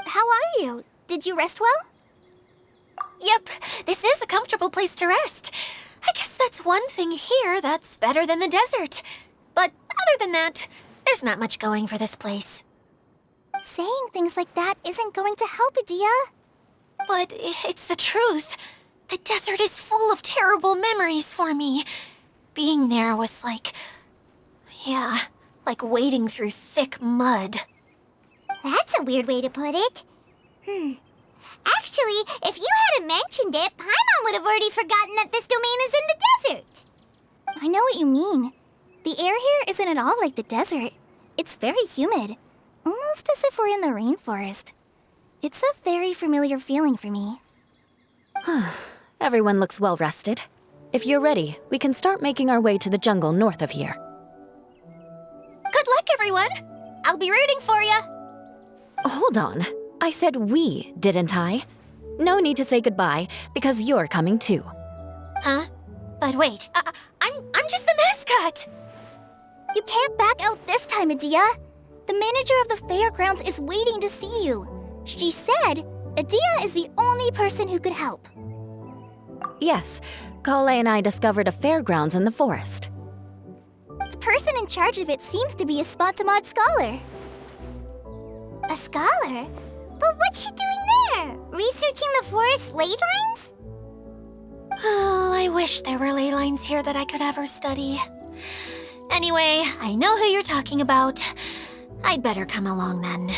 How are you? Did you rest well? Yep, this is a comfortable place to rest. I guess that's one thing here that's better than the desert. But other than that, there's not much going for this place. Saying things like that isn't going to help, Adia. But it's the truth. The desert is full of terrible memories for me. Being there was like... yeah, like wading through thick mud. That's a weird way to put it. Actually, if you hadn't mentioned it, Paimon would have already forgotten that this domain is in the desert. I know what you mean. The air here isn't at all like the desert. It's very humid. Almost as if we're in the rainforest. It's a very familiar feeling for me. Everyone looks well rested. If you're ready, we can start making our way to the jungle north of here. Good luck, everyone! I'll be rooting for you! Hold on. I said we, didn't I? No need to say goodbye, because you're coming too. Huh? But wait, I'm just the mascot! You can't back out this time, Adia. The manager of the fairgrounds is waiting to see you. She said Adia is the only person who could help. Yes, Kale and I discovered a fairgrounds in the forest. The person in charge of it seems to be a Spontamod scholar. A scholar? But what's she doing there? Researching the forest ley lines? Oh, I wish there were ley lines here that I could ever study. Anyway, I know who you're talking about. I'd better come along then.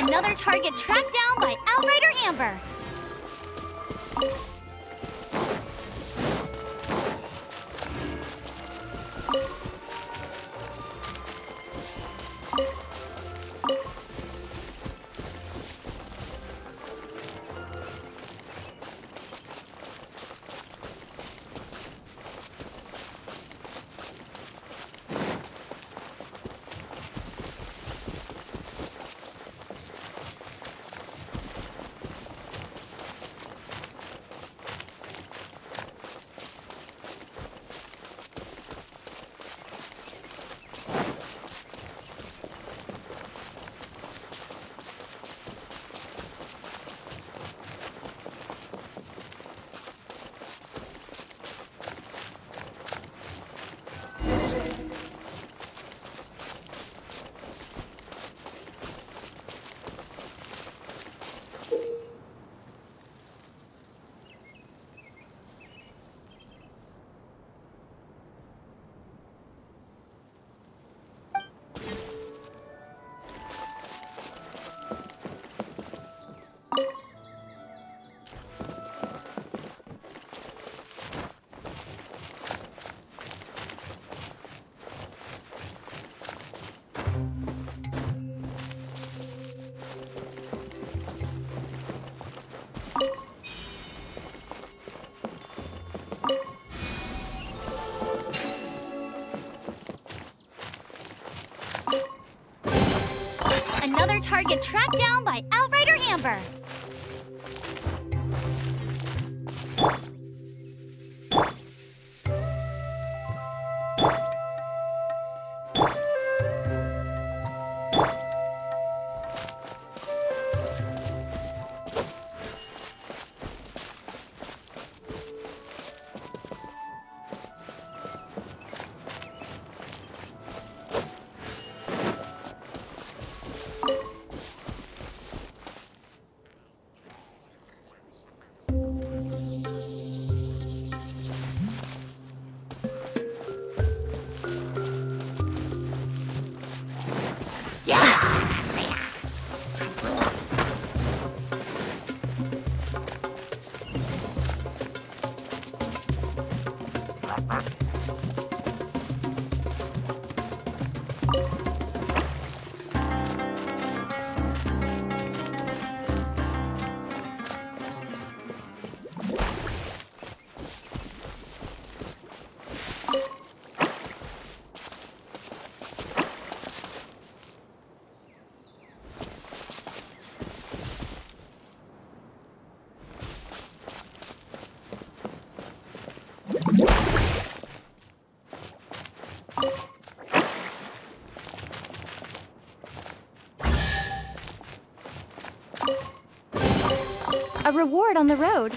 Another target tracked down by Outrider Amber. Another target tracked down by Outrider Amber. A reward on the road.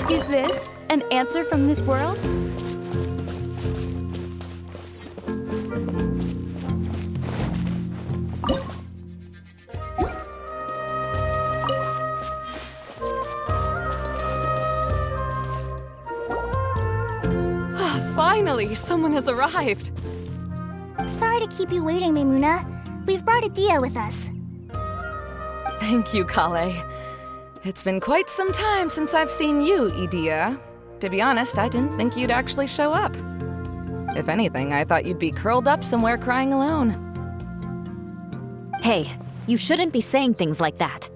Is this an answer from this world? Finally, someone has arrived. Sorry to keep you waiting, Maimuna. We've brought Adia with us. Thank you, Kale. It's been quite some time since I've seen you, Idia. To be honest, I didn't think you'd actually show up. If anything, I thought you'd be curled up somewhere crying alone. Hey, you shouldn't be saying things like that.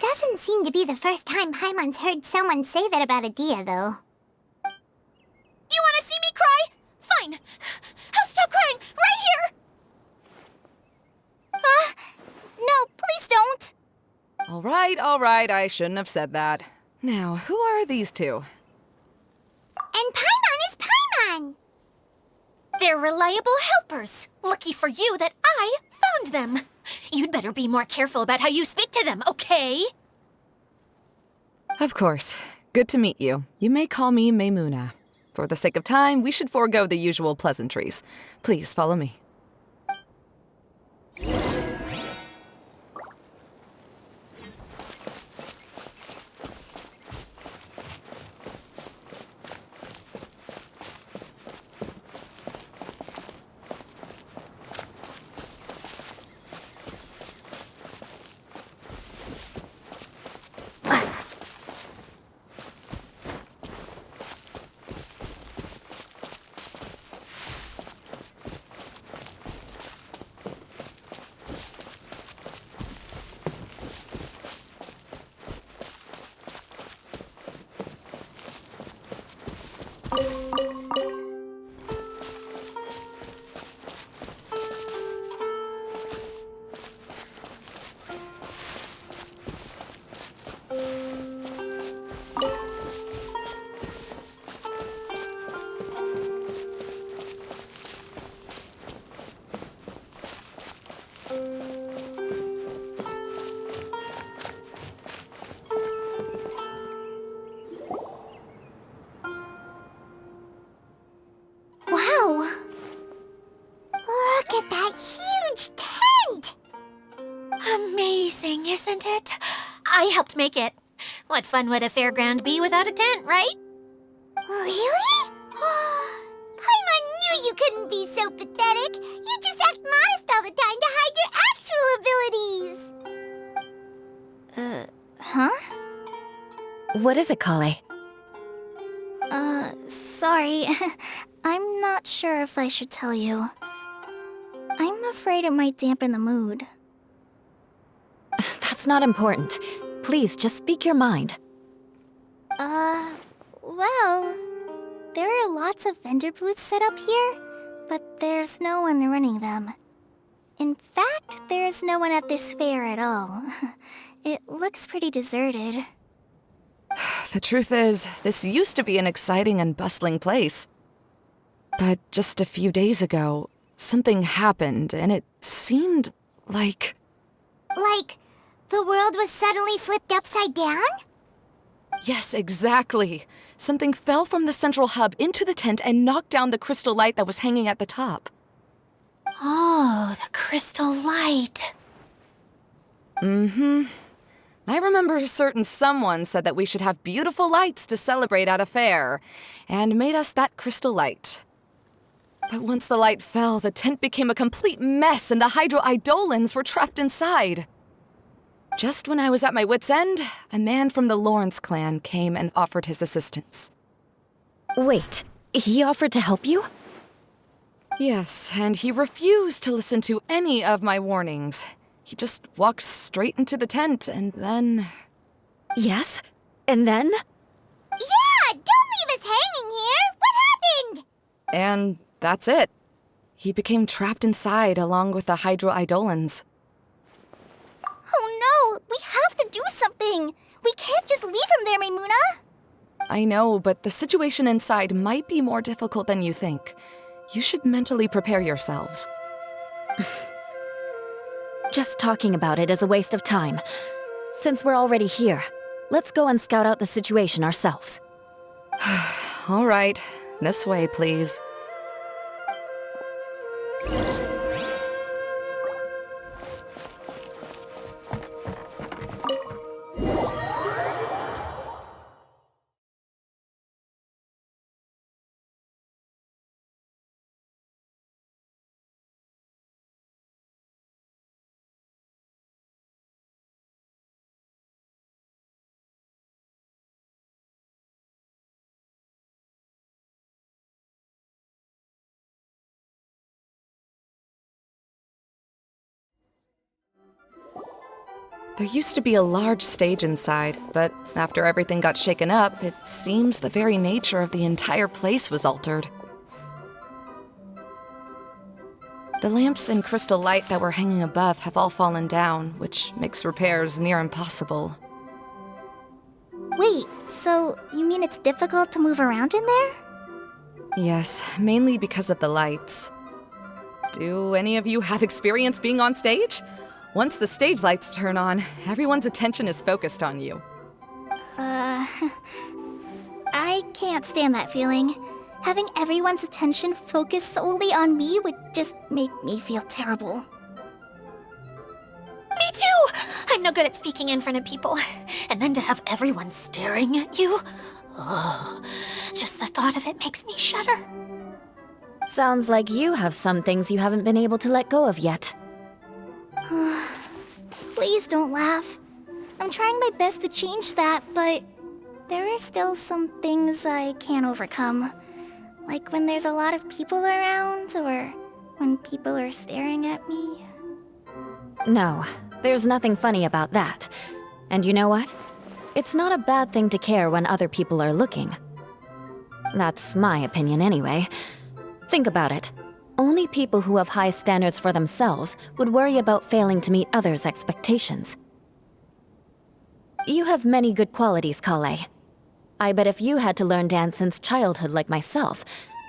Doesn't seem to be the first time Paimon's heard someone say that about Adia, though. All right, I shouldn't have said that. Now, who are these two? And Paimon is Paimon! They're reliable helpers. Lucky for you that I found them. You'd better be more careful about how you speak to them, okay? Of course. Good to meet you. You may call me Maymuna. For the sake of time, we should forego the usual pleasantries. Please follow me. Wow! Look at that huge tent! Amazing, isn't it? I helped make it. What fun would a fairground be without a tent, right? Really? Paimon knew you couldn't be so pathetic. You just act modest all the time to hide your actual abilities. Huh? What is it, Kale? Sorry. I'm not sure if I should tell you. I'm afraid it might dampen the mood. That's not important. Please, just speak your mind. Well, there are lots of vendor booths set up here, but there's no one running them. In fact, there's no one at this fair at all. It looks pretty deserted. The truth is, this used to be an exciting and bustling place. But just a few days ago, something happened, and it seemed like... Like, the world was suddenly flipped upside down? Yes, exactly. Something fell from the central hub into the tent and knocked down the crystal light that was hanging at the top. Oh, the crystal light. Mm-hmm. I remember a certain someone said that we should have beautiful lights to celebrate at a fair, and made us that crystal light. But once the light fell, the tent became a complete mess and the Hydro-Eidolons were trapped inside. Just when I was at my wit's end, a man from the Lawrence clan came and offered his assistance. Wait, he offered to help you? Yes, and he refused to listen to any of my warnings. He just walked straight into the tent, and then... Yes? And then? Yeah! Don't leave us hanging here! What happened? And that's it. He became trapped inside along with the Hydro-Eidolons. Oh no! We have to do something! We can't just leave him there, Maymuna! I know, but the situation inside might be more difficult than you think. You should mentally prepare yourselves. Just talking about it is a waste of time. Since we're already here, let's go and scout out the situation ourselves. All right. This way, please. There used to be a large stage inside, but after everything got shaken up, it seems the very nature of the entire place was altered. The lamps and crystal light that were hanging above have all fallen down, which makes repairs near impossible. Wait, so you mean it's difficult to move around in there? Yes, mainly because of the lights. Do any of you have experience being on stage? Once the stage lights turn on, everyone's attention is focused on you. I can't stand that feeling. Having everyone's attention focused solely on me would just make me feel terrible. Me too! I'm no good at speaking in front of people. And then to have everyone staring at you? Oh, just the thought of it makes me shudder. Sounds like you have some things you haven't been able to let go of yet. Please don't laugh. I'm trying my best to change that, but there are still some things I can't overcome. Like when there's a lot of people around, or when people are staring at me. No, there's nothing funny about that. And you know what? It's not a bad thing to care when other people are looking. That's my opinion anyway. Think about it. Only people who have high standards for themselves would worry about failing to meet others' expectations. You have many good qualities, Kale. I bet if you had to learn dance since childhood like myself,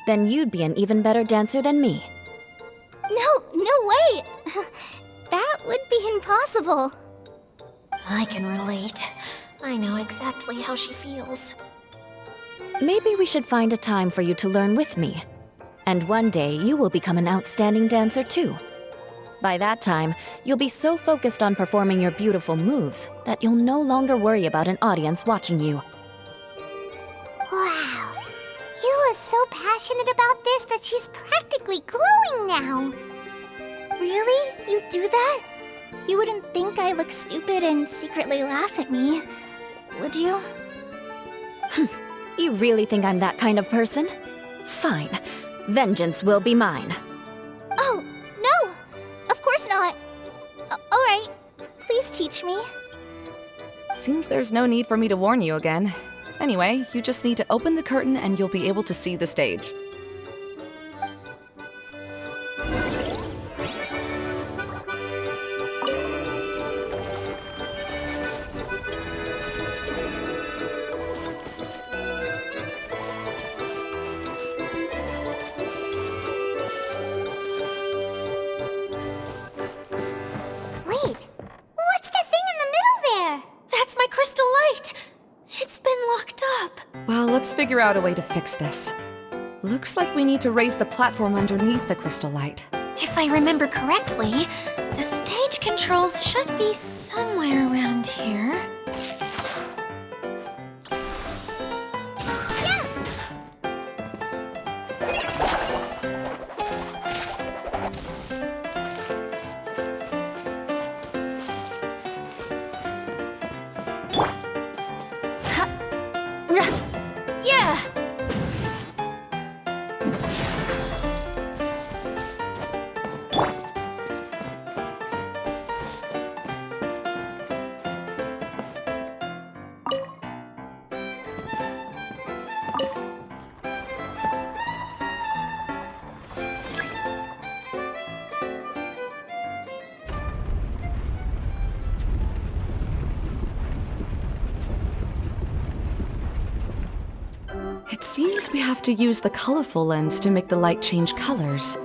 then you'd be an even better dancer than me. No way! That would be impossible. I can relate. I know exactly how she feels. Maybe we should find a time for you to learn with me. And one day, you will become an outstanding dancer too. By that time, you'll be so focused on performing your beautiful moves that you'll no longer worry about an audience watching you. Wow. You are so passionate about this that she's practically glowing now. Really? You do that? You wouldn't think I look stupid and secretly laugh at me, would you? You really think I'm that kind of person? Fine. Vengeance will be mine. Oh, no! Of course not. Alright, please teach me. Seems there's no need for me to warn you again. Anyway, you just need to open the curtain and you'll be able to see the stage. Wait, what's that thing in the middle there? That's my crystal light! It's been locked up. Well, let's figure out a way to fix this. Looks like we need to raise the platform underneath the crystal light. If I remember correctly, the stage controls should be somewhere around here. Yeah! It seems we have to use the colorful lens to make the light change colors.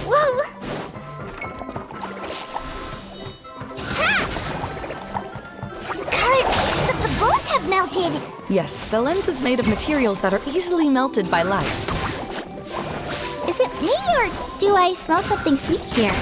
Whoa! Melted. Yes, the lens is made of materials that are easily melted by light. Is it me, or do I smell something sweet here?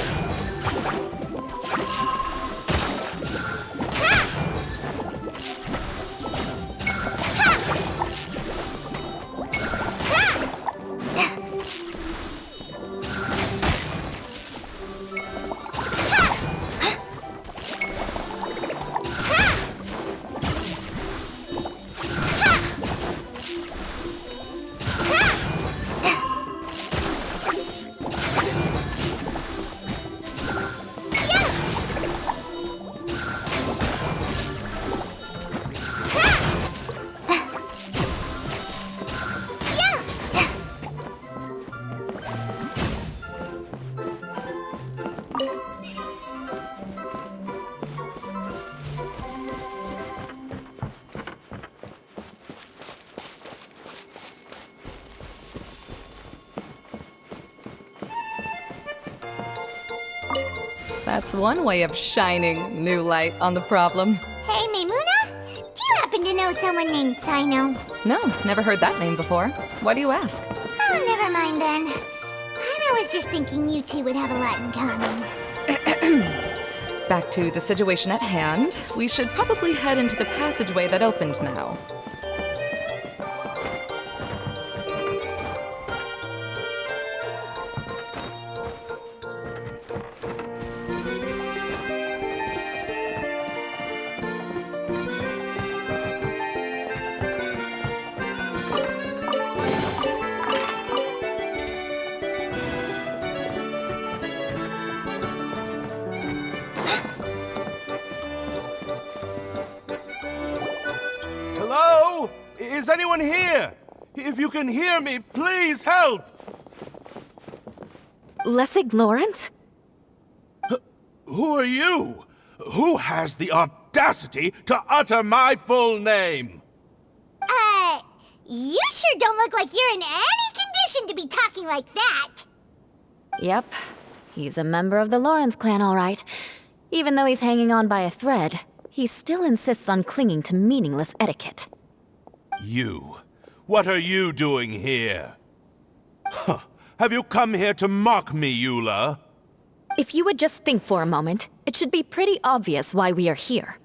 That's one way of shining new light on the problem. Hey, Maimuna? Do you happen to know someone named Sino? No, never heard that name before. Why do you ask? Oh, never mind then. I was just thinking you two would have a lot in common. Back to the situation at hand. We should probably head into the passageway that opened now. Hello? Is anyone here? If you can hear me, please help! Lessig Lawrence? Who are you? Who has the audacity to utter my full name? You sure don't look like you're in any condition to be talking like that. Yep. He's a member of the Lawrence clan, all right. Even though he's hanging on by a thread, he still insists on clinging to meaningless etiquette. You. What are you doing here? Huh. Have you come here to mock me, Eula? If you would just think for a moment, it should be pretty obvious why we are here.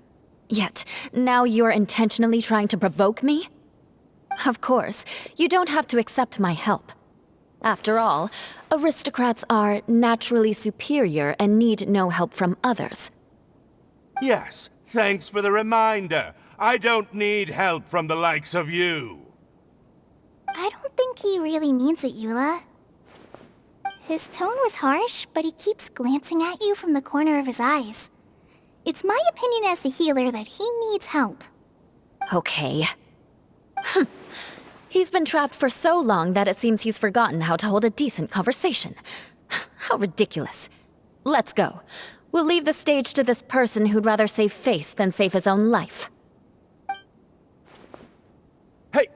Yet, now you're intentionally trying to provoke me? Of course, you don't have to accept my help. After all, aristocrats are naturally superior and need no help from others. Yes, thanks for the reminder. I don't need help from the likes of you. I don't think he really means it, Eula. His tone was harsh, but he keeps glancing at you from the corner of his eyes. It's my opinion as the healer that he needs help. Okay. He's been trapped for so long that it seems he's forgotten how to hold a decent conversation. How ridiculous. Let's go. We'll leave the stage to this person who'd rather save face than save his own life. Hey,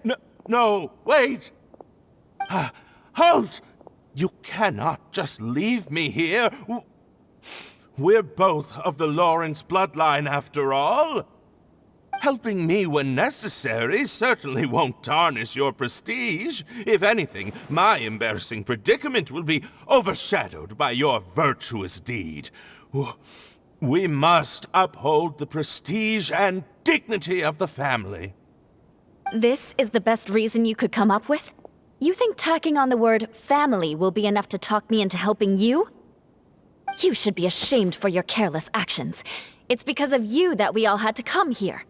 no, wait! Halt! You cannot just leave me here. We're both of the Lawrence bloodline, after all. Helping me when necessary certainly won't tarnish your prestige. If anything, my embarrassing predicament will be overshadowed by your virtuous deed. We must uphold the prestige and dignity of the family. This is the best reason you could come up with? You think tacking on the word family will be enough to talk me into helping you? You should be ashamed for your careless actions. It's because of you that we all had to come here.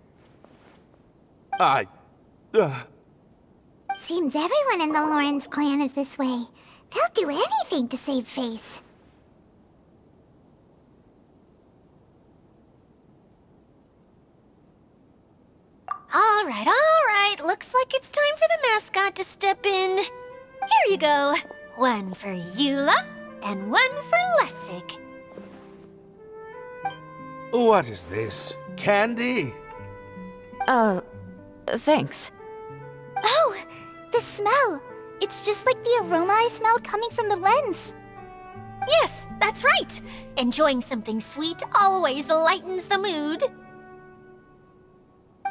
Seems everyone in the Lawrence clan is this way. They'll do anything to save face. All right. Looks like it's time for the mascot to step in. Here you go. One for Eula, and one for Lessig. What is this? Candy? Thanks. Oh, the smell. It's just like the aroma I smelled coming from the lens. Yes, that's right. Enjoying something sweet always lightens the mood.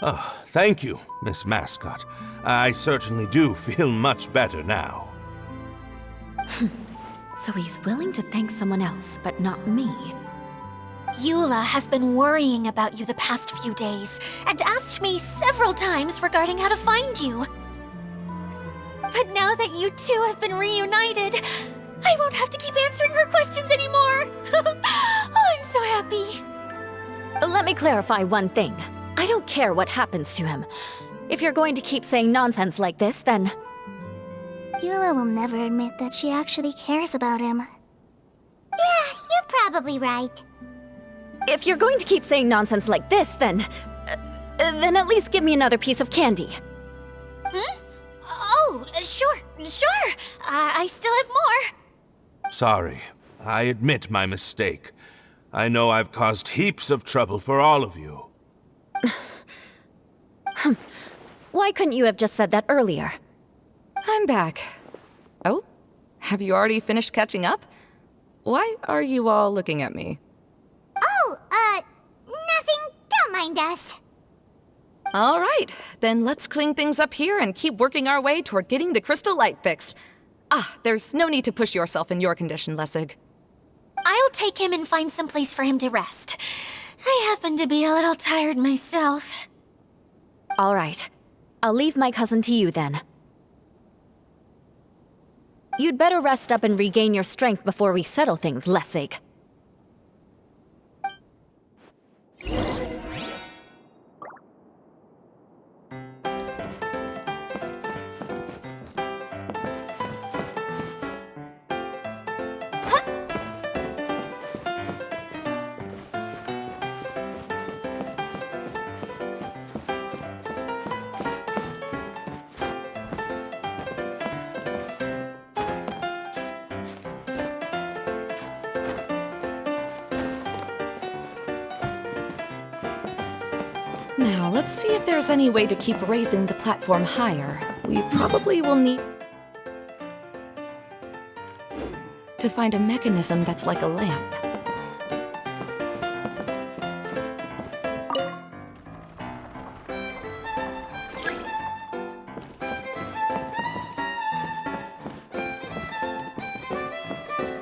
Oh, thank you, Miss Mascot. I certainly do feel much better now. So he's willing to thank someone else, but not me. Eula has been worrying about you the past few days and asked me several times regarding how to find you. But now that you two have been reunited, I won't have to keep answering her questions anymore. Oh, I'm so happy. Let me clarify one thing. I don't care what happens to him. If you're going to keep saying nonsense like this, then... Eula will never admit that she actually cares about him. Yeah, you're probably right. If you're going to keep saying nonsense like this, then at least give me another piece of candy. Oh, sure. I still have more. Sorry. I admit my mistake. I know I've caused heaps of trouble for all of you. Why couldn't you have just said that earlier? I'm back. Oh? Have you already finished catching up? Why are you all looking at me? Nothing. Don't mind us. All right, then let's clean things up here and keep working our way toward getting the crystal light fixed. Ah, there's no need to push yourself in your condition, Lessig. I'll take him and find some place for him to rest. I happen to be a little tired myself. All right. I'll leave my cousin to you then. You'd better rest up and regain your strength before we settle things, Lessig. Now, let's see if there's any way to keep raising the platform higher. We probably will need to find a mechanism that's like a lamp.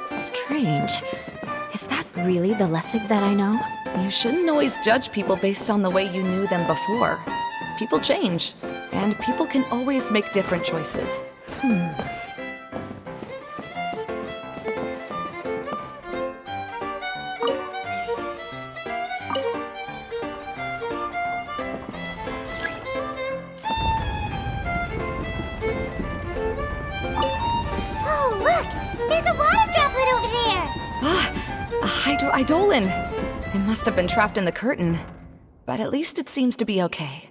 Strange. Is that really the Lessig that I know? You shouldn't always judge people based on the way you knew them before. People change, and people can always make different choices. Oh, look! There's a water droplet over there! Ah, a hydroidolin! It must have been trapped in the curtain, but at least it seems to be okay.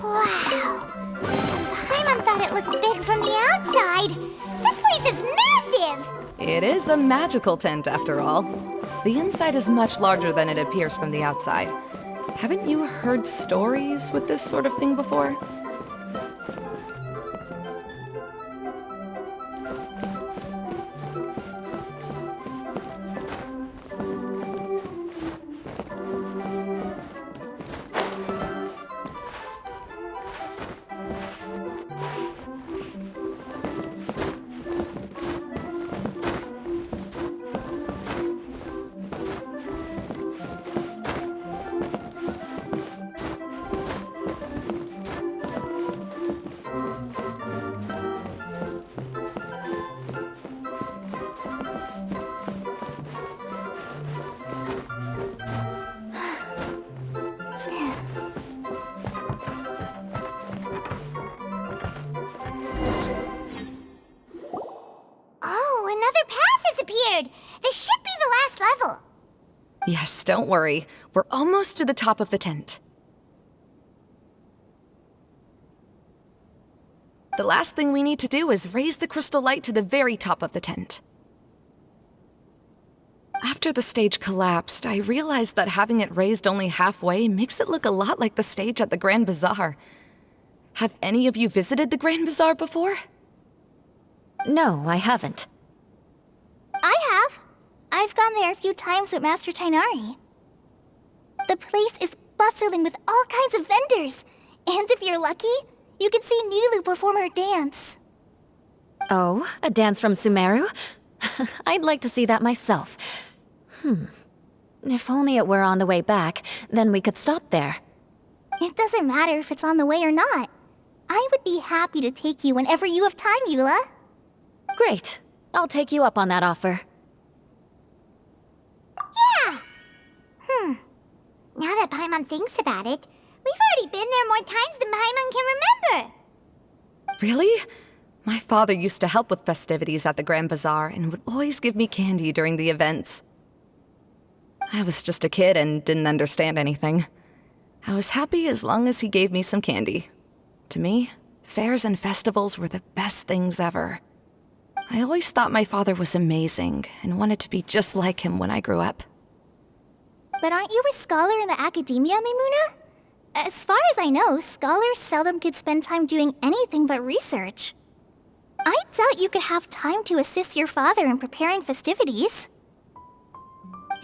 Wow. Paimon thought it looked big from the outside. This place is massive! It is a magical tent, after all. The inside is much larger than it appears from the outside. Haven't you heard stories with this sort of thing before? Oh, another path has appeared! This should be the last level! Yes, don't worry. We're almost to the top of the tent. The last thing we need to do is raise the crystal light to the very top of the tent. After the stage collapsed, I realized that having it raised only halfway makes it look a lot like the stage at the Grand Bazaar. Have any of you visited the Grand Bazaar before? No, I haven't. I have. I've gone there a few times with Master Tainari. The place is bustling with all kinds of vendors. And if you're lucky, you can see Nilu perform her dance. Oh, a dance from Sumeru? I'd like to see that myself. If only it were on the way back, then we could stop there. It doesn't matter if it's on the way or not. I would be happy to take you whenever you have time, Eula. Great. I'll take you up on that offer. Yeah! Now that Paimon thinks about it, we've already been there more times than Paimon can remember. Really? My father used to help with festivities at the Grand Bazaar and would always give me candy during the events. I was just a kid and didn't understand anything. I was happy as long as he gave me some candy. To me, fairs and festivals were the best things ever. I always thought my father was amazing and wanted to be just like him when I grew up. But aren't you a scholar in the academia, Maimuna? As far as I know, scholars seldom could spend time doing anything but research. I doubt you could have time to assist your father in preparing festivities.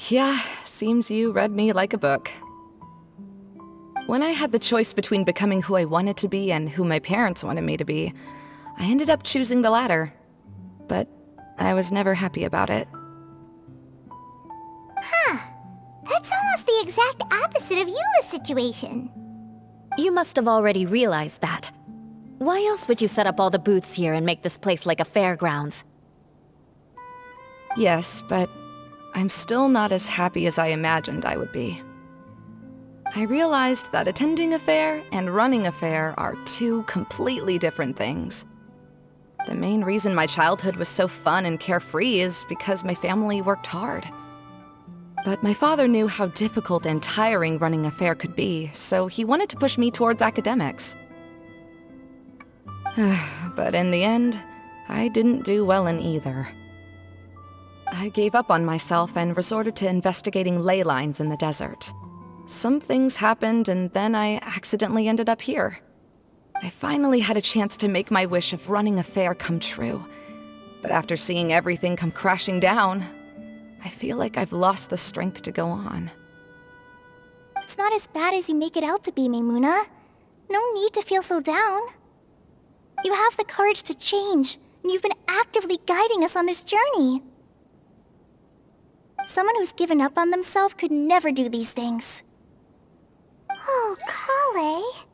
Yeah, seems you read me like a book. When I had the choice between becoming who I wanted to be and who my parents wanted me to be, I ended up choosing the latter. But I was never happy about it. That's almost the exact opposite of Eula's situation. You must have already realized that. Why else would you set up all the booths here and make this place like a fairgrounds? Yes, but I'm still not as happy as I imagined I would be. I realized that attending a fair and running a fair are two completely different things. The main reason my childhood was so fun and carefree is because my family worked hard. But my father knew how difficult and tiring running a fair could be, so he wanted to push me towards academics. But in the end, I didn't do well in either. I gave up on myself and resorted to investigating ley lines in the desert. Some things happened, and then I accidentally ended up here. I finally had a chance to make my wish of running a fair come true. But after seeing everything come crashing down, I feel like I've lost the strength to go on. It's not as bad as you make it out to be, Maimuna. No need to feel so down. You have the courage to change, and you've been actively guiding us on this journey. Someone who's given up on themselves could never do these things. Oh, Kale.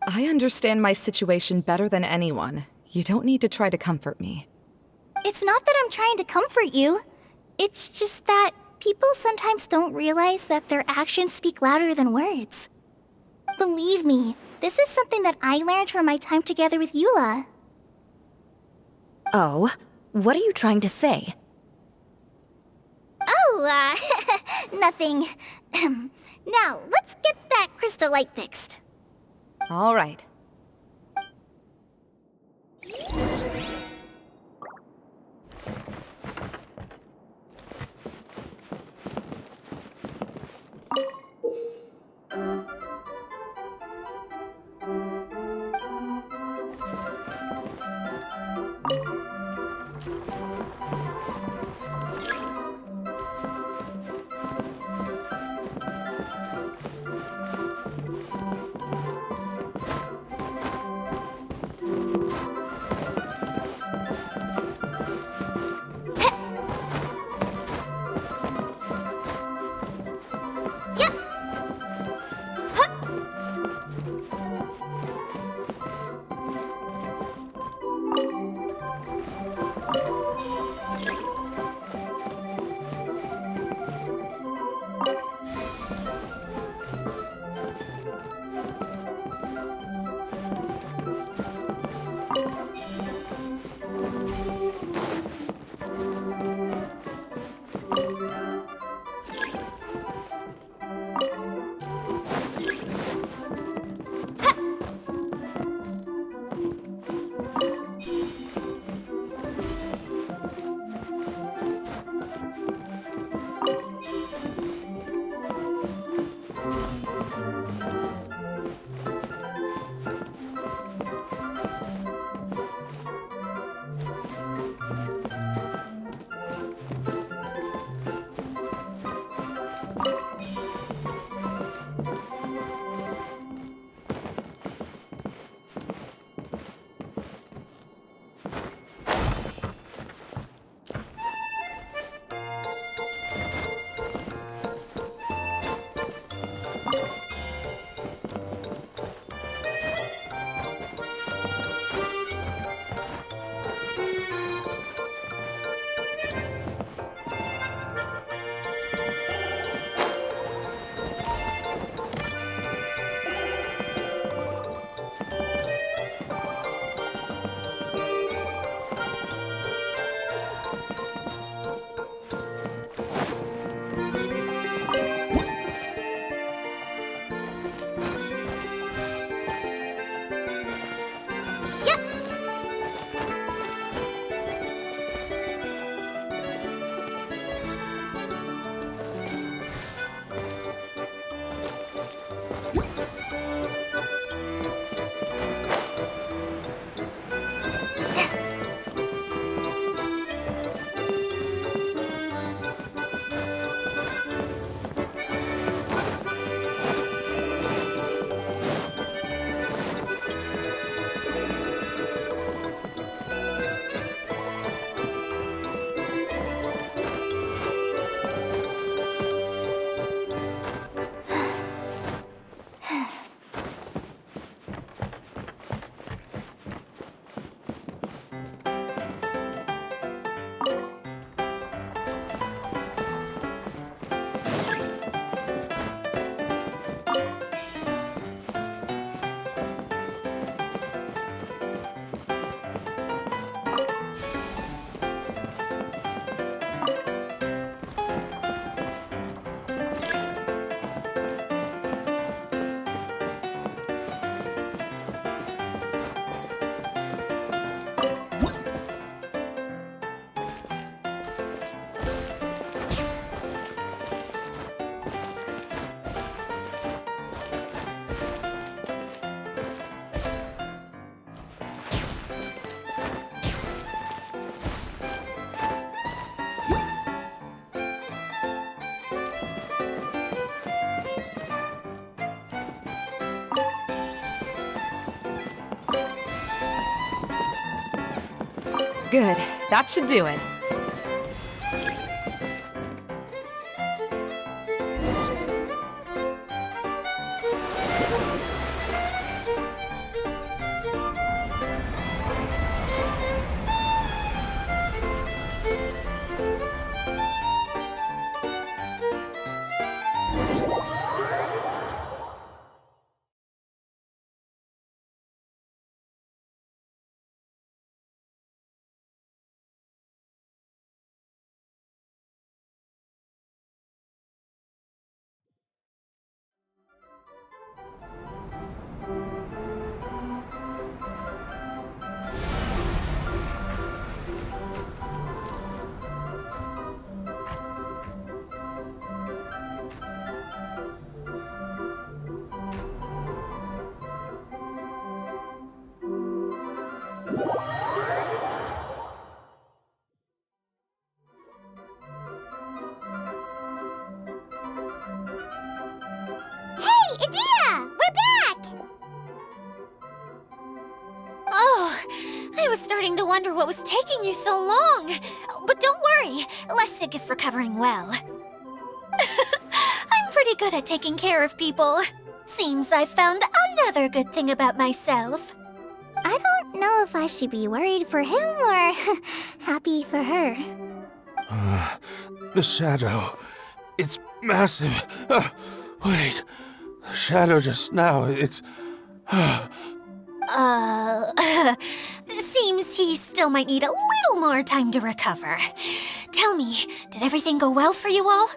I understand my situation better than anyone. You don't need to try to comfort me. It's not that I'm trying to comfort you. It's just that people sometimes don't realize that their actions speak louder than words. Believe me, this is something that I learned from my time together with Eula. Oh, what are you trying to say? Oh, nothing. Now, let's get that crystal light fixed. All right. Yep. Hup. Good. That should do it. Edea! We're back! Oh, I was starting to wonder what was taking you so long. But don't worry, Lessig is recovering well. I'm pretty good at taking care of people. Seems I've found another good thing about myself. I don't know if I should be worried for him or happy for her. The shadow. It's massive. Wait. The shadow just now, it's... Seems he still might need a little more time to recover. Tell me, did everything go well for you all?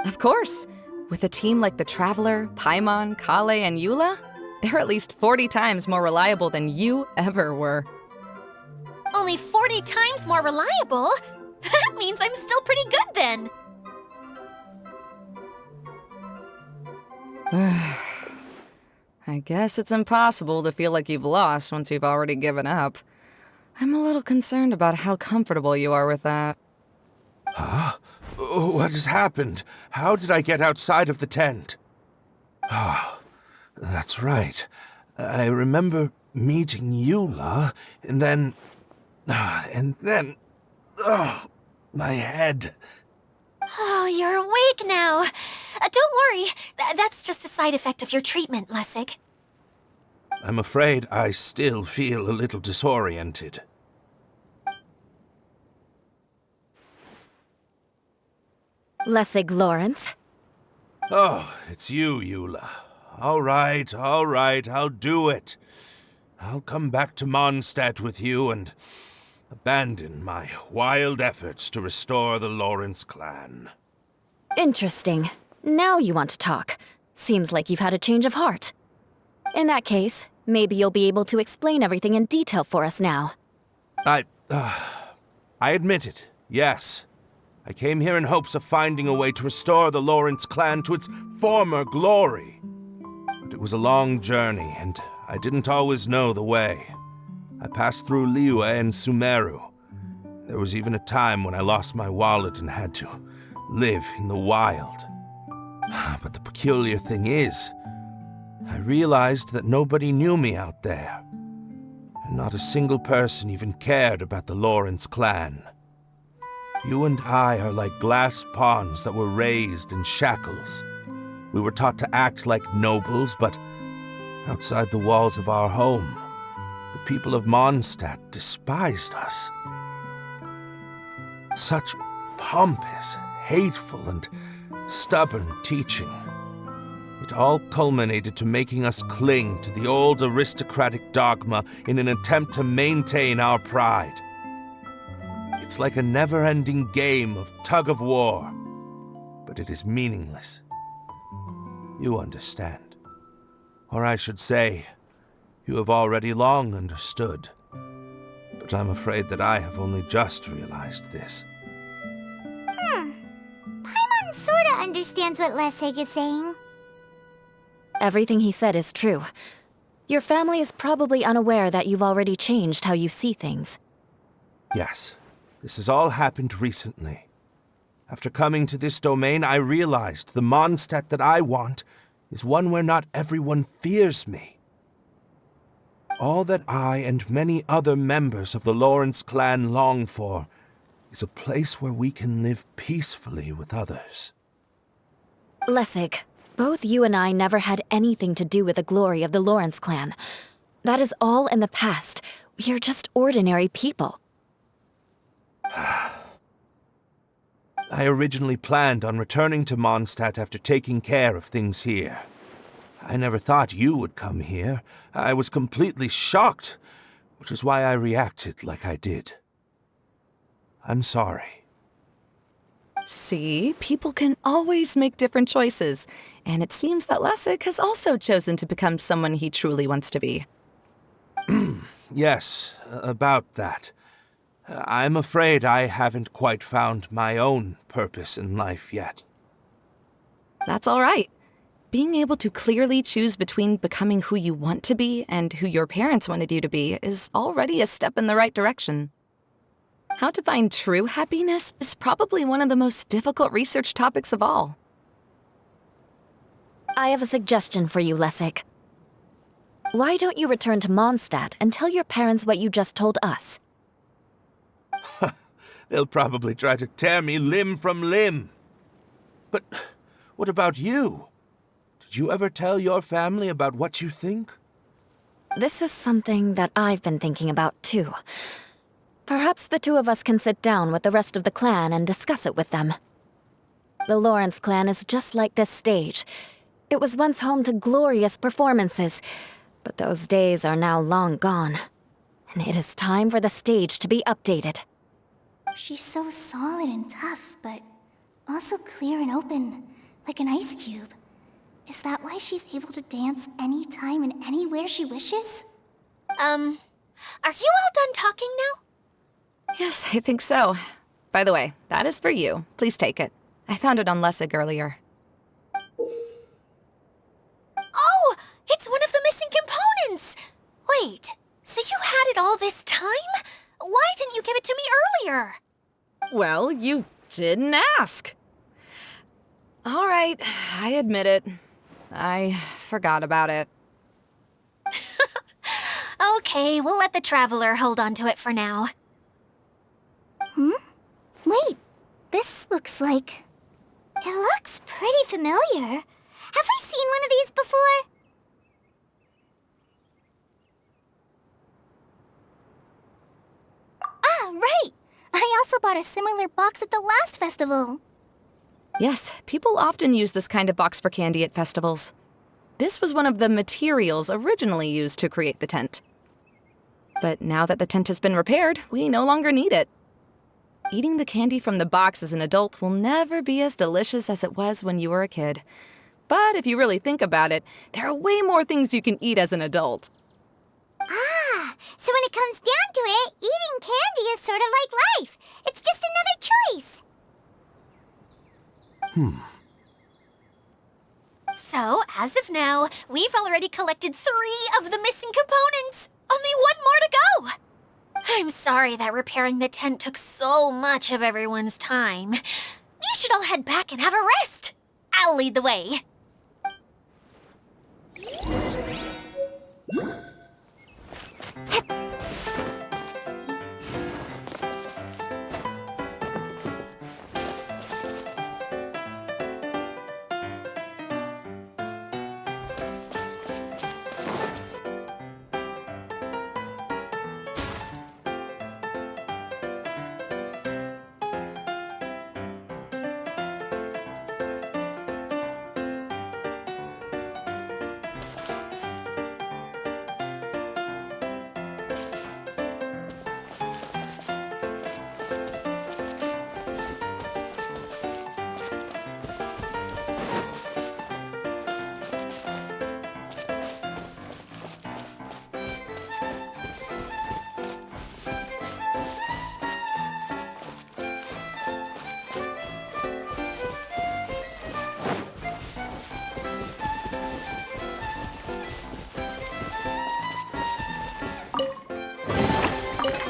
Of course. With a team like the Traveler, Paimon, Kale, and Eula, they're at least 40 times more reliable than you ever were. Only 40 times more reliable? That means I'm still pretty good then. I guess it's impossible to feel like you've lost once you've already given up. I'm a little concerned about how comfortable you are with that. Huh? What has happened? How did I get outside of the tent? Ah, that's right. I remember meeting Eula, and then... my head. Oh, you're awake now. Don't worry, that's just a side effect of your treatment, Lessig. I'm afraid I still feel a little disoriented. Lessig Lawrence. Oh, it's you, Eula. All right, I'll do it. I'll come back to Mondstadt with you and abandon my wild efforts to restore the Lawrence clan. Interesting. Now you want to talk. Seems like you've had a change of heart. In that case, maybe you'll be able to explain everything in detail for us now. I admit it, yes. I came here in hopes of finding a way to restore the Lawrence clan to its former glory. But it was a long journey, and I didn't always know the way. I passed through Liyue and Sumeru. There was even a time when I lost my wallet and had to live in the wild. But the peculiar thing is, I realized that nobody knew me out there. And not a single person even cared about the Lawrence clan. You and I are like glass pawns that were raised in shackles. We were taught to act like nobles, but outside the walls of our home, the people of Mondstadt despised us. Such pompous, hateful, and stubborn teaching. It all culminated to making us cling to the old aristocratic dogma in an attempt to maintain our pride. It's like a never-ending game of tug-of-war, but it is meaningless. You understand. Or I should say, you have already long understood. But I'm afraid that I have only just realized this. Paimon sorta understands what Lessig is saying. Everything he said is true. Your family is probably unaware that you've already changed how you see things. Yes, this has all happened recently. After coming to this domain, I realized the Mondstadt that I want is one where not everyone fears me. All that I and many other members of the Lawrence clan long for is a place where we can live peacefully with others. Lessig, both you and I never had anything to do with the glory of the Lawrence clan. That is all in the past. We are just ordinary people. I originally planned on returning to Mondstadt after taking care of things here. I never thought you would come here. I was completely shocked, which is why I reacted like I did. I'm sorry. See, people can always make different choices, and it seems that Lessig has also chosen to become someone he truly wants to be. Yes, about that. I'm afraid I haven't quite found my own purpose in life yet. That's all right. Being able to clearly choose between becoming who you want to be and who your parents wanted you to be is already a step in the right direction. How to find true happiness is probably one of the most difficult research topics of all. I have a suggestion for you, Lessig. Why don't you return to Mondstadt and tell your parents what you just told us? They'll probably try to tear me limb from limb. But what about you? Did you ever tell your family about what you think? This is something that I've been thinking about, too. Perhaps the two of us can sit down with the rest of the clan and discuss it with them. The Lawrence clan is just like this stage. It was once home to glorious performances, but those days are now long gone. And it is time for the stage to be updated. She's so solid and tough, but also clear and open, like an ice cube. Is that why she's able to dance anytime and anywhere she wishes? Are you all done talking now? Yes, I think so. By the way, that is for you. Please take it. I found it on Lessig earlier. Oh, it's one of the missing components! Wait, so you had it all this time? Why didn't you give it to me earlier? Well, you didn't ask. All right, I admit it. I forgot about it. Okay, we'll let the Traveler hold on to it for now. Wait, this looks like... It looks pretty familiar. Have I seen one of these before? Ah, right! I also bought a similar box at the last festival. Yes, people often use this kind of box for candy at festivals. This was one of the materials originally used to create the tent. But now that the tent has been repaired, we no longer need it. Eating the candy from the box as an adult will never be as delicious as it was when you were a kid. But if you really think about it, there are way more things you can eat as an adult. Ah, so when it comes down to it, eating candy is sort of like life. It's just another choice. So, as of now, we've already collected 3 of the missing components. Only 1 more to go. I'm sorry that repairing the tent took so much of everyone's time. You should all head back and have a rest. I'll lead the way.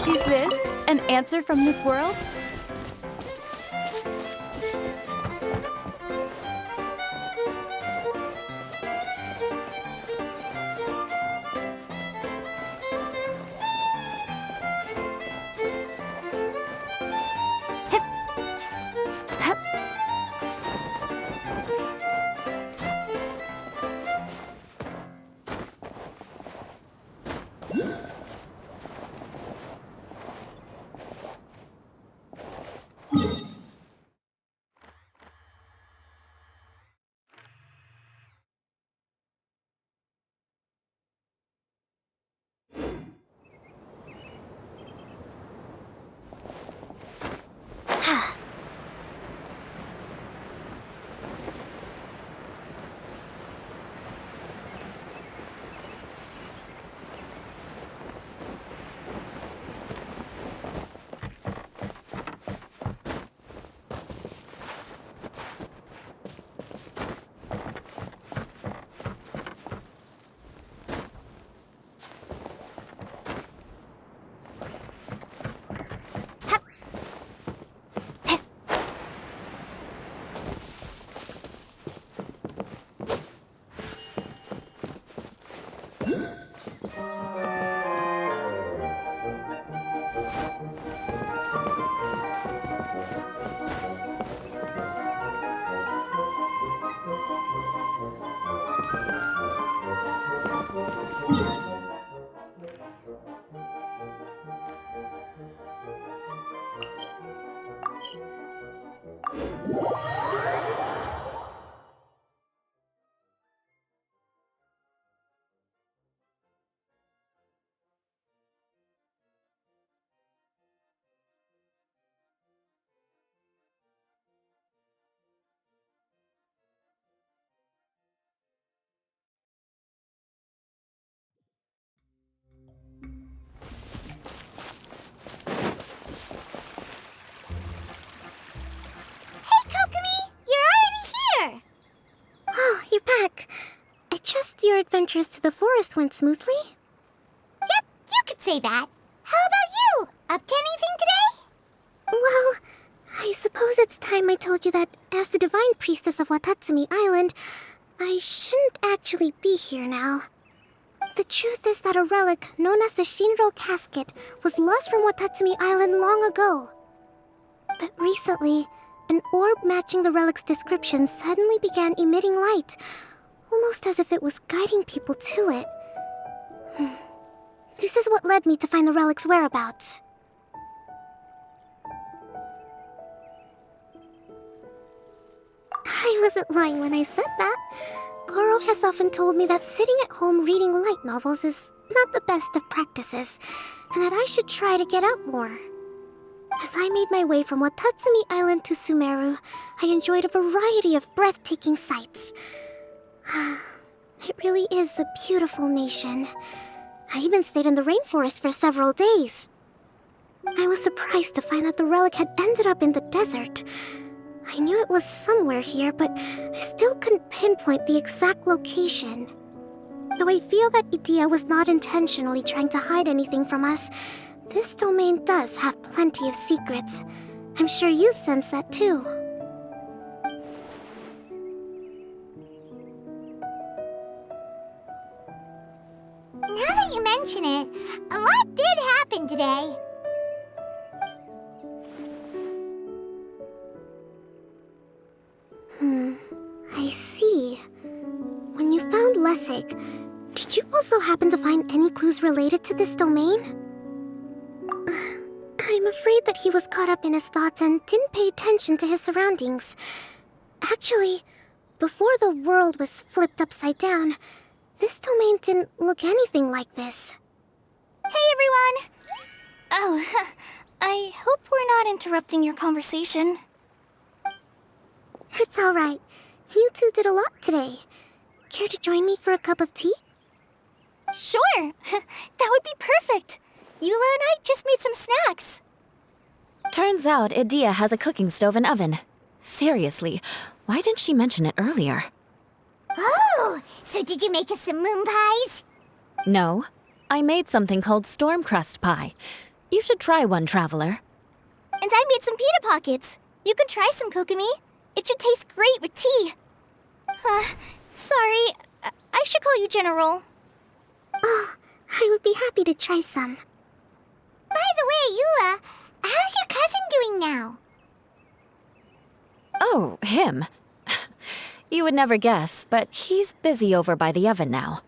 Is this an answer from this world? Hey, Kokomi! You're already here! Oh, you're back. I trust your adventures to the forest went smoothly? Yep, you could say that. How about you? Up to anything today? Well, I suppose it's time I told you that as the divine priestess of Watatsumi Island, I shouldn't actually be here now. The truth is that a relic known as the Shinro Casket was lost from Watatsumi Island long ago. But recently, an orb matching the relic's description suddenly began emitting light, almost as if it was guiding people to it. This is what led me to find the relic's whereabouts. I wasn't lying when I said that. Goro has often told me that sitting at home reading light novels is not the best of practices, and that I should try to get out more. As I made my way from Watatsumi Island to Sumeru, I enjoyed a variety of breathtaking sights. It really is a beautiful nation. I even stayed in the rainforest for several days. I was surprised to find that the relic had ended up in the desert. I knew it was somewhere here, but I still couldn't pinpoint the exact location. Though I feel that Idia was not intentionally trying to hide anything from us, this domain does have plenty of secrets. I'm sure you've sensed that too. Now that you mention it, a lot did happen today. I see. When you found Lessig, did you also happen to find any clues related to this domain? I'm afraid that he was caught up in his thoughts and didn't pay attention to his surroundings. Actually, before the world was flipped upside down, this domain didn't look anything like this. Hey, everyone! Oh, I hope we're not interrupting your conversation. It's alright. You two did a lot today. Care to join me for a cup of tea? Sure! That would be perfect! Eula and I just made some snacks. Turns out Idia has a cooking stove and oven. Seriously, why didn't she mention it earlier? Oh, so did you make us some moon pies? No, I made something called storm crust pie. You should try one, traveler. And I made some pita pockets. You could try some, Kokomi. It should taste great with tea. Sorry, I should call you General. Oh, I would be happy to try some. By the way, Eula, how's your cousin doing now? Oh, him. You would never guess, but he's busy over by the oven now.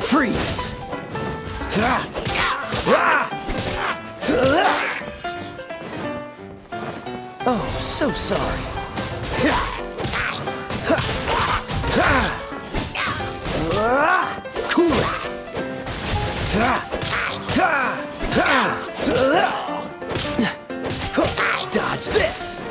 Freeze! Oh, so sorry. Cool it! Dodge this!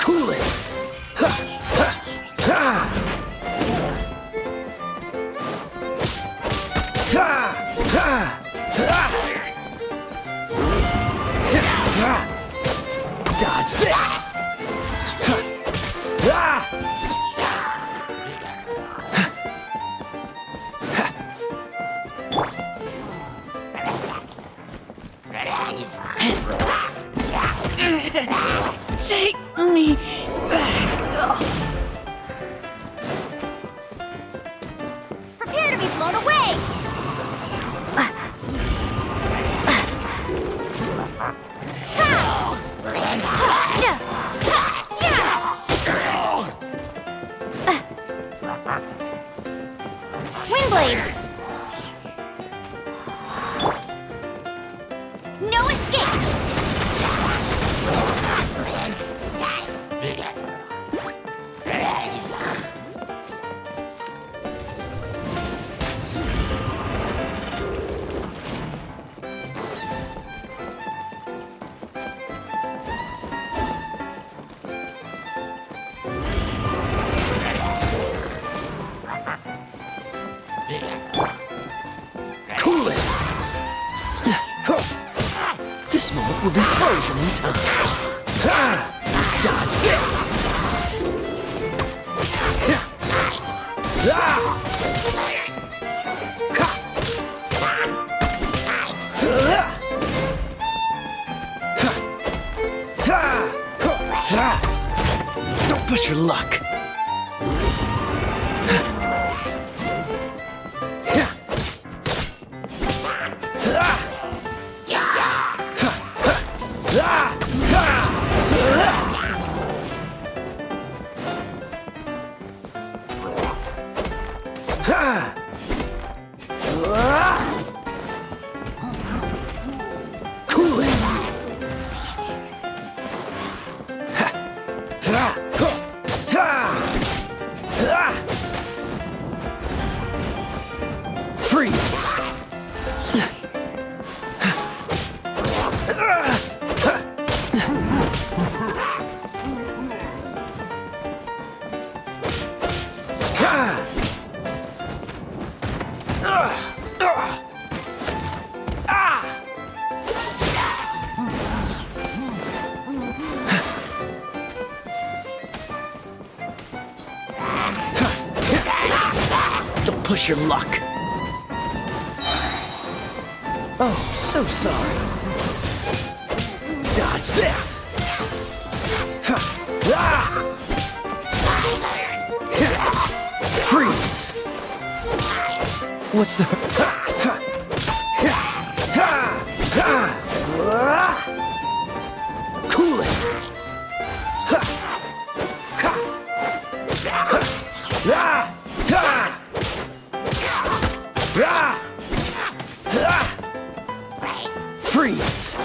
Cool it! Dodge this! Take me back. Prepare to be blown away! Ha! Windblade! No escape! Cool it! This moment will be frozen in time. Dodge this! Don't push your luck. Cool it! Freeze! Don't push your luck. Oh, so sorry. Dodge this. Freeze. What's the... Cool it. Freeze.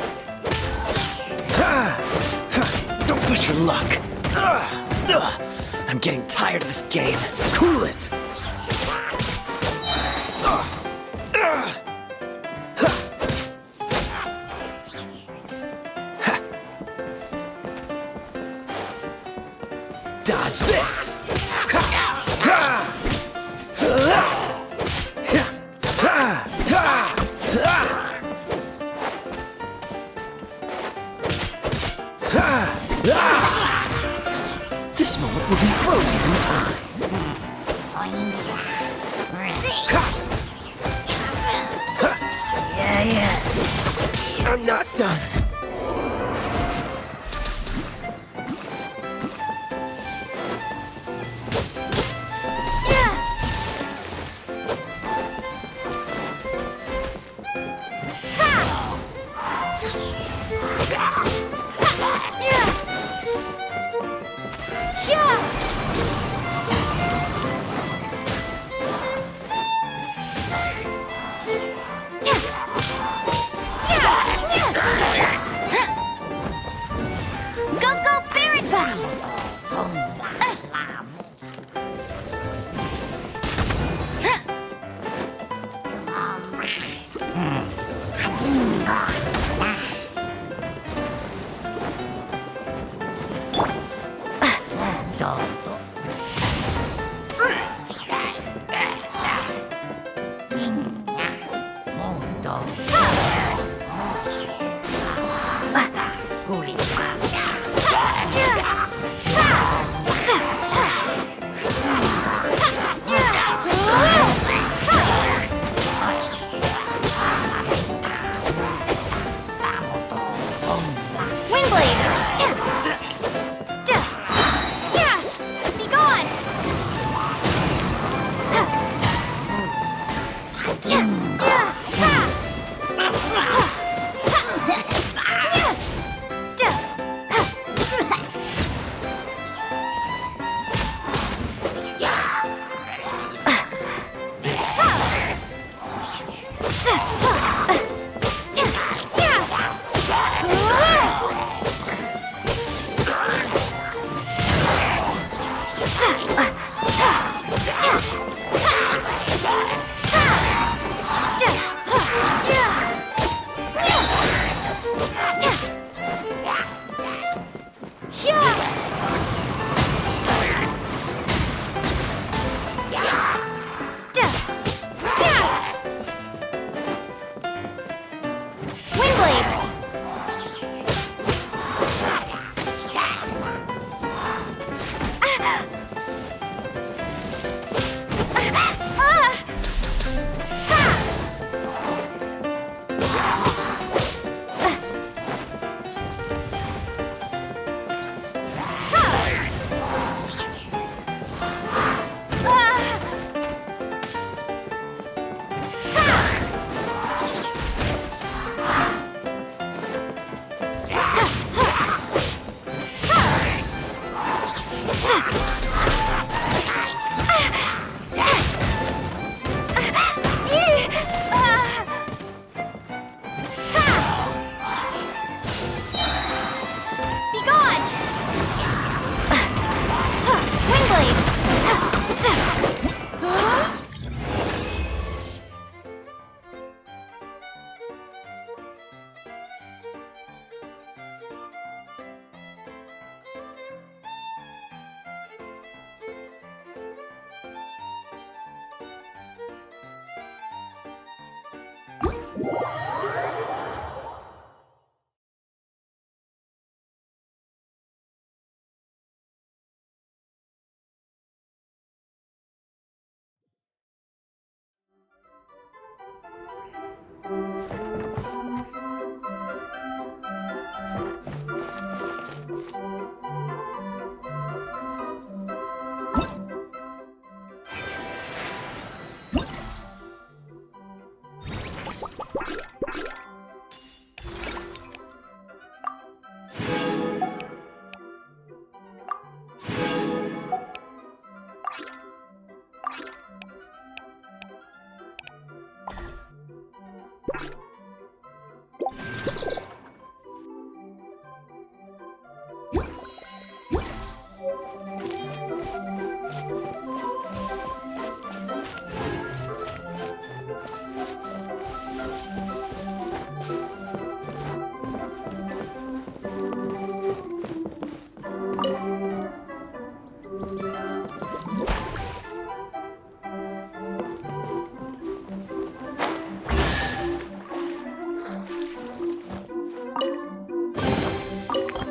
Don't push your luck. I'm getting tired of this game. Cool it. Dodge this. This moment will be frozen in time.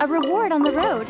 A reward on the road.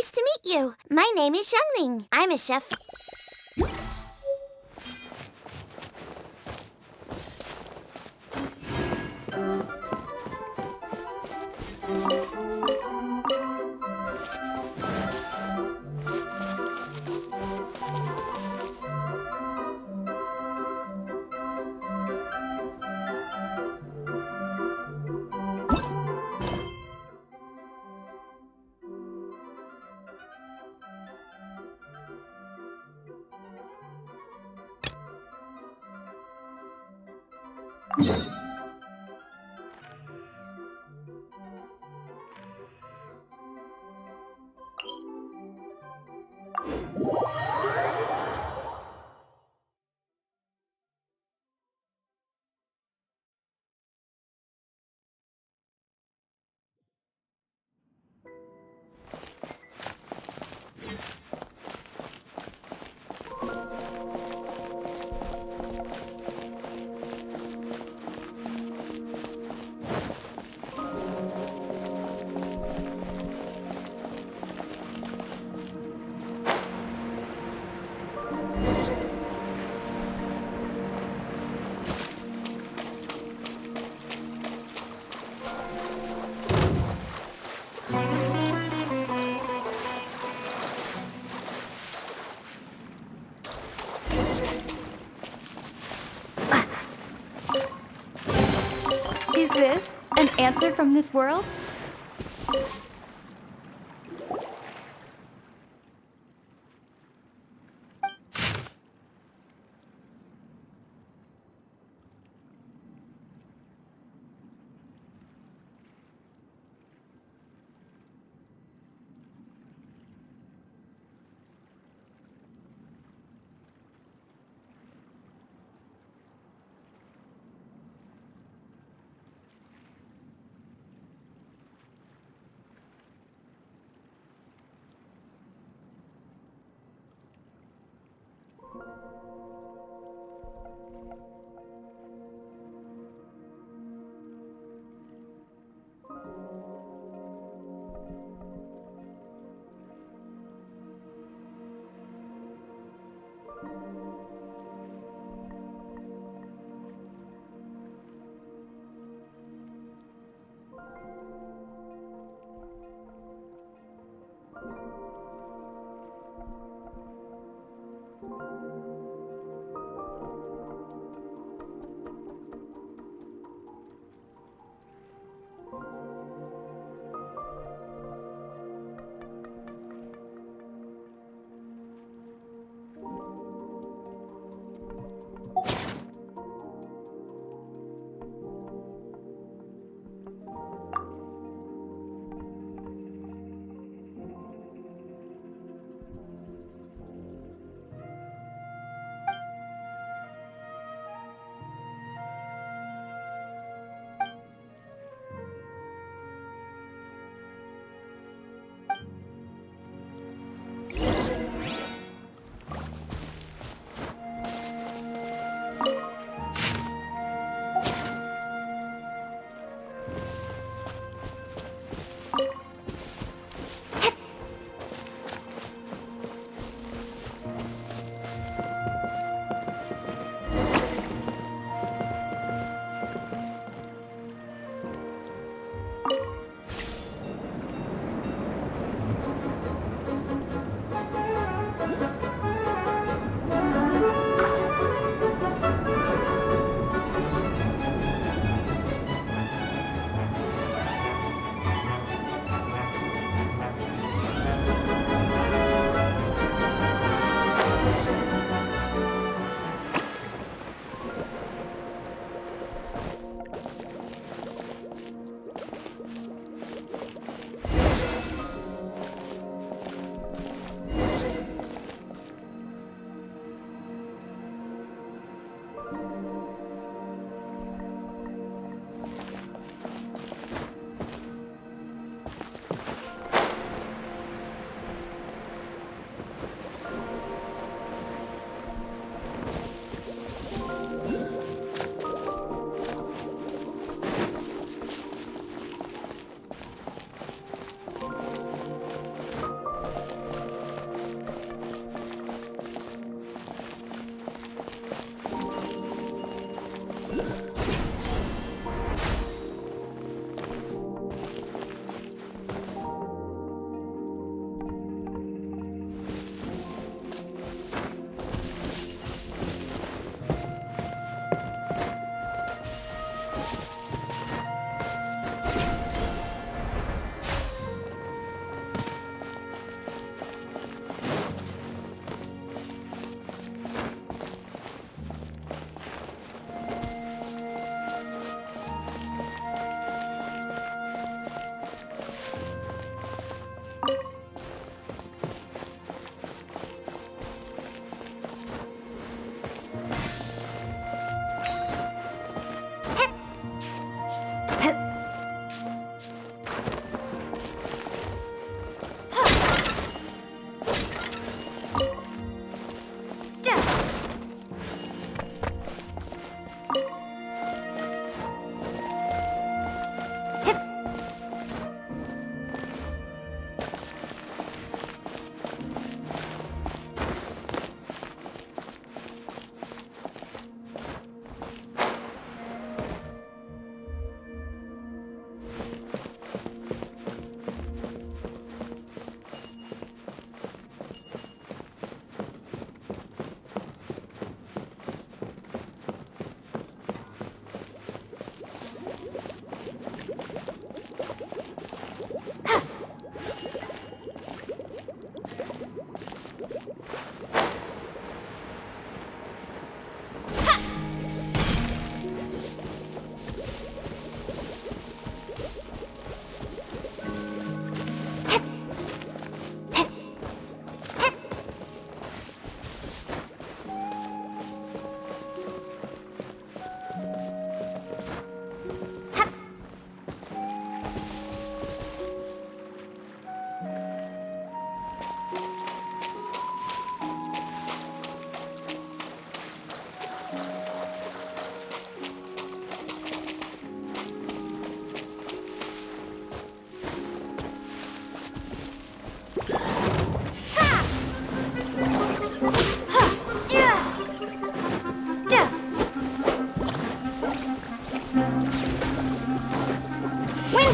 Nice to meet you. My name is Xiangling. I'm a chef. Is this an answer from this world?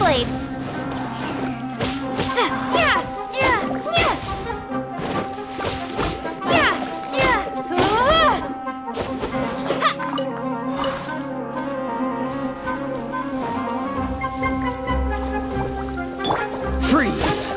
Windblade! Freeze!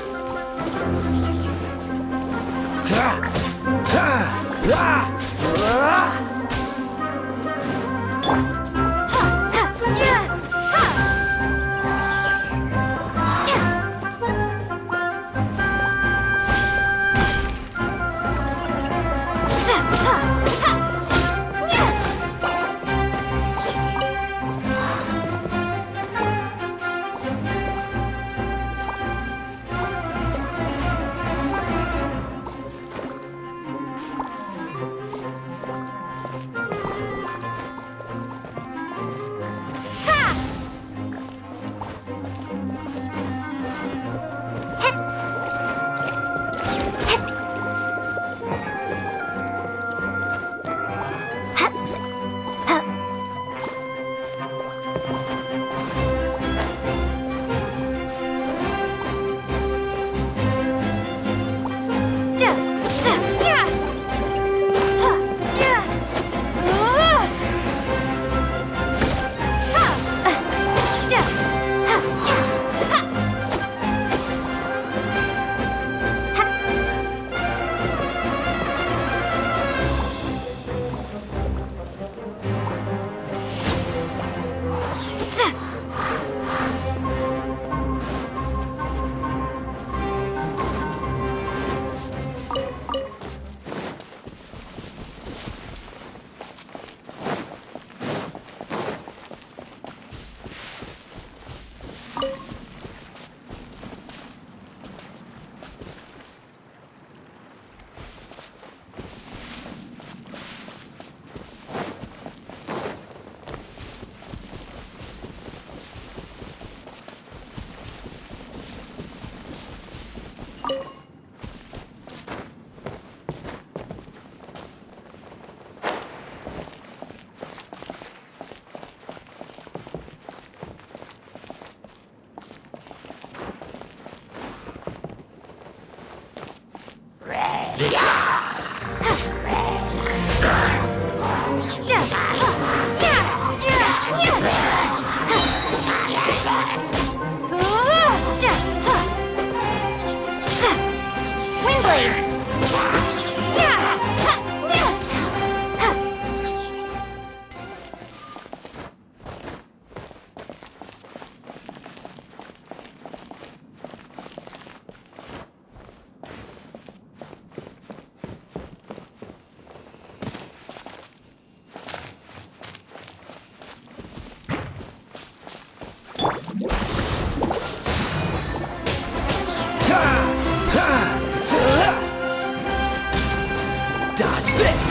Dodge this!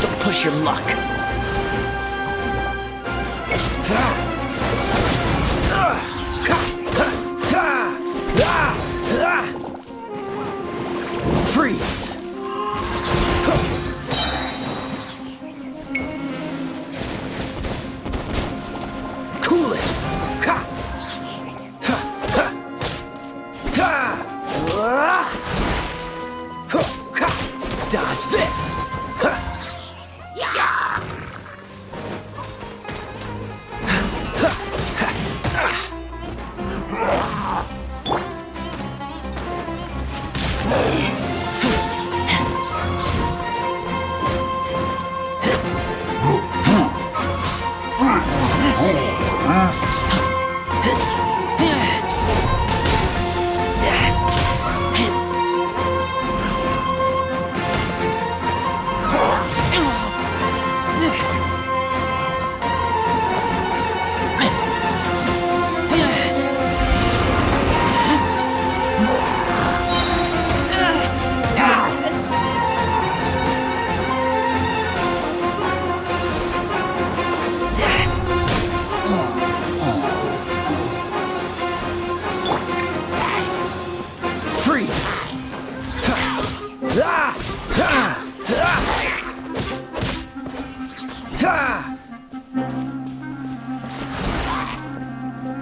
Don't push your luck! Freeze! Cool it! Dodge this!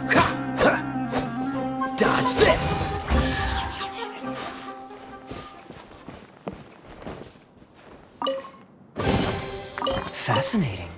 Ha! Fascinating.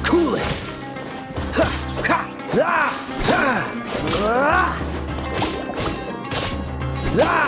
Cool it! Ha! Ha! Ah! Ah! Ah!